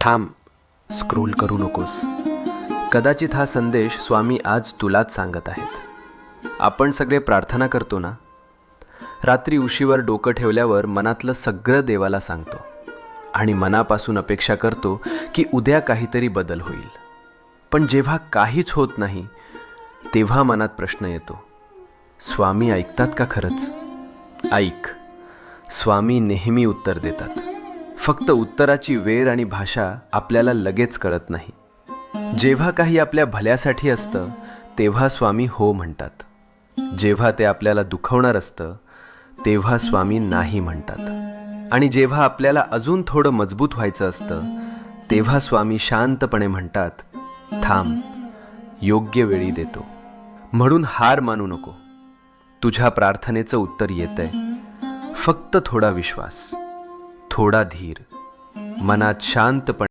थांब, स्क्रोल करू नकोस. कदाचित हा संदेश स्वामी आज तुलाच सांगत आहेत. आपण सगळे प्रार्थना करतो ना, रात्री उशीवर डोकं ठेवल्यावर मनातलं सगळं देवाला सांगतो आणि मनापासून अपेक्षा करतो की उद्या काहीतरी बदल होईल. पण जेव्हा काहीच होत नाही तेव्हा मनात प्रश्न येतो, स्वामी ऐकतात का खरंच? ऐक, स्वामी नेहमी उत्तर देतात. फक्त उत्तराची वेळ आणि भाषा आपल्याला लगेच कळत नाही. जेव्हा काही आपल्या भल्यासाठी असतं तेव्हा स्वामी हो म्हणतात. जेव्हा ते आपल्याला दुखवणार असतं तेव्हा स्वामी नाही म्हणतात. आणि जेव्हा आपल्याला अजून थोडं मजबूत व्हायचं असतं तेव्हा स्वामी शांतपणे म्हणतात, थांब, योग्य वेळी देतो. म्हणून हार मानू नको. तुझ्या प्रार्थनेचं उत्तर येतंय. फक्त थोडा विश्वास, थोडा धीर, मनात शांतपणे